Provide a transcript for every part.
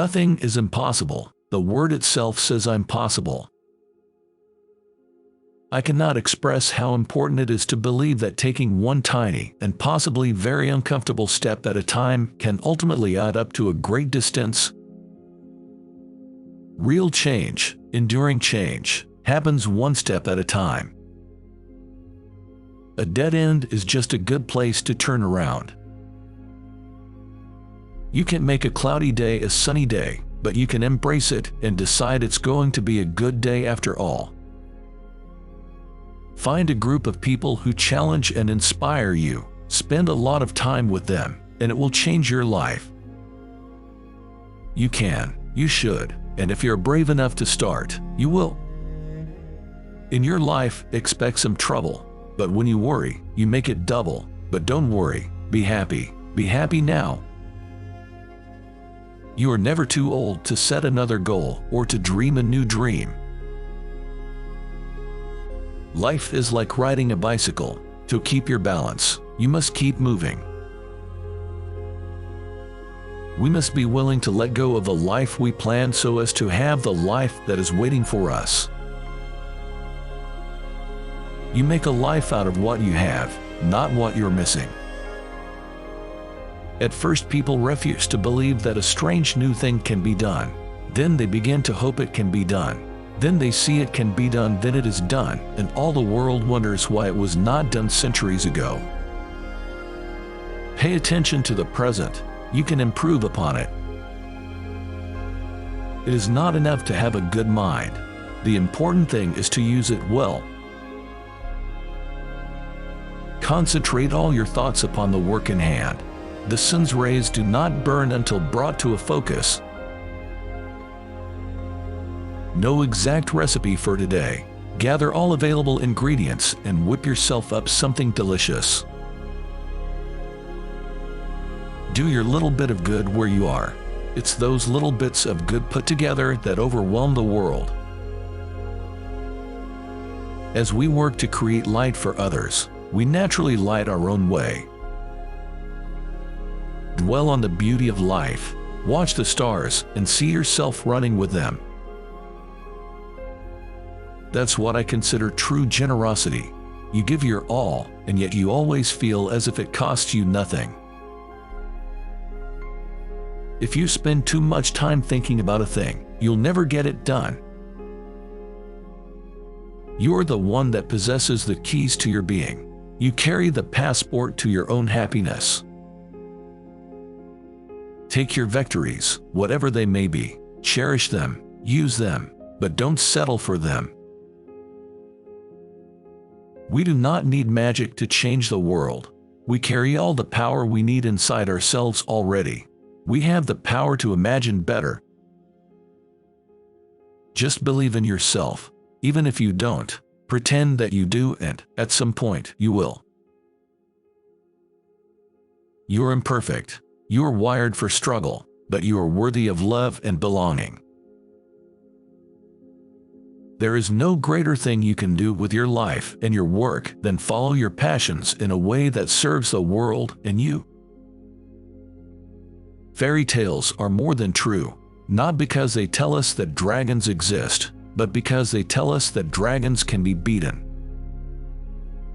Nothing is impossible. The word itself says I'm possible. I cannot express how important it is to believe that taking one tiny and possibly very uncomfortable step at a time can ultimately add up to a great distance. Real change, enduring change, happens one step at a time. A dead end is just a good place to turn around. You can make a cloudy day a sunny day, but you can embrace it and decide it's going to be a good day after all. Find a group of people who challenge and inspire you. Spend a lot of time with them, and it will change your life. You can, you should, and if you're brave enough to start, you will. In your life, expect some trouble, but when you worry, you make it double. But don't worry, be happy. Be happy now. You are never too old to set another goal or to dream a new dream. Life is like riding a bicycle. To keep your balance, you must keep moving. We must be willing to let go of the life we plan so as to have the life that is waiting for us. You make a life out of what you have, not what you're missing. At first, people refuse to believe that a strange new thing can be done. Then they begin to hope it can be done. Then they see it can be done, then it is done, and all the world wonders why it was not done centuries ago. Pay attention to the present. You can improve upon it. It is not enough to have a good mind. The important thing is to use it well. Concentrate all your thoughts upon the work in hand. The sun's rays do not burn until brought to a focus. No exact recipe for today. Gather all available ingredients and whip yourself up something delicious. Do your little bit of good where you are. It's those little bits of good put together that overwhelm the world. As we work to create light for others, we naturally light our own way. Dwell on the beauty of life. Watch the stars and see yourself running with them. That's what I consider true generosity. You give your all, and yet you always feel as if it costs you nothing. If you spend too much time thinking about a thing, you'll never get it done. You're the one that possesses the keys to your being. You carry the passport to your own happiness. Take your victories, whatever they may be. Cherish them, use them, but don't settle for them. We do not need magic to change the world. We carry all the power we need inside ourselves already. We have the power to imagine better. Just believe in yourself. Even if you don't, pretend that you do, and at some point you will. You're imperfect. You're wired for struggle, but you are worthy of love and belonging. There is no greater thing you can do with your life and your work than follow your passions in a way that serves the world and you. Fairy tales are more than true, not because they tell us that dragons exist, but because they tell us that dragons can be beaten.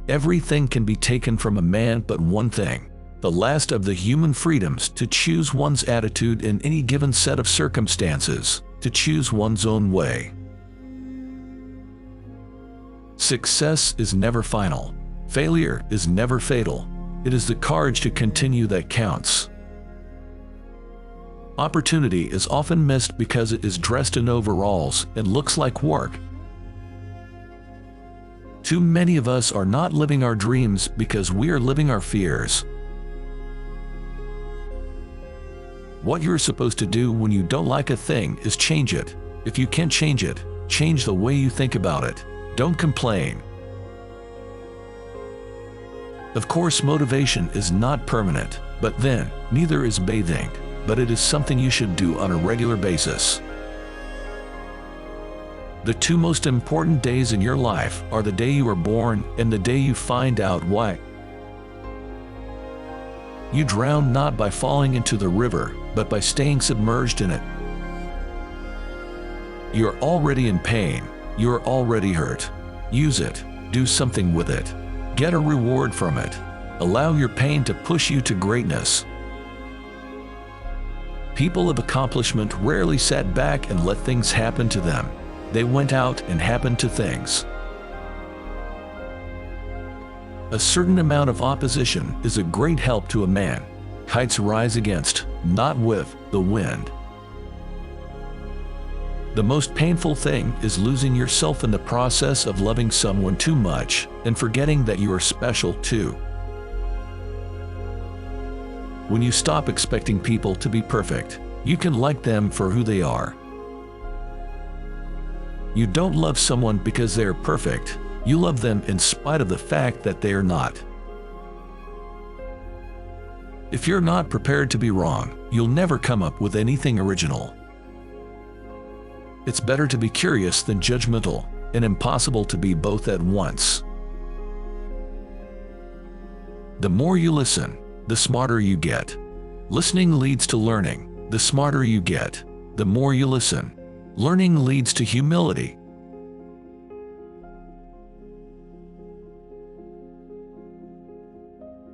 Everything can be taken from a man but one thing, the last of the human freedoms to choose one's attitude in any given set of circumstances, to choose one's own way. Success is never final. Failure is never fatal. It is the courage to continue that counts. Opportunity is often missed because it is dressed in overalls and looks like work. Too many of us are not living our dreams because we are living our fears. What you're supposed to do when you don't like a thing is change it. If you can't change it, change the way you think about it. Don't complain. Of course, motivation is not permanent, but then, neither is bathing, but it is something you should do on a regular basis. The two most important days in your life are the day you were born and the day you find out why. You drown not by falling into the river, but by staying submerged in it. You're already in pain. You're already hurt. Use it. Do something with it. Get a reward from it. Allow your pain to push you to greatness. People of accomplishment rarely sat back and let things happen to them. They went out and happened to things. A certain amount of opposition is a great help to a man. Kites rise against, not with, the wind. The most painful thing is losing yourself in the process of loving someone too much and forgetting that you are special too. When you stop expecting people to be perfect, you can like them for who they are. You don't love someone because they are perfect. You love them in spite of the fact that they are not. If you're not prepared to be wrong, you'll never come up with anything original. It's better to be curious than judgmental, and impossible to be both at once. The more you listen, the smarter you get. Listening leads to learning. The smarter you get, the more you listen. Learning leads to humility.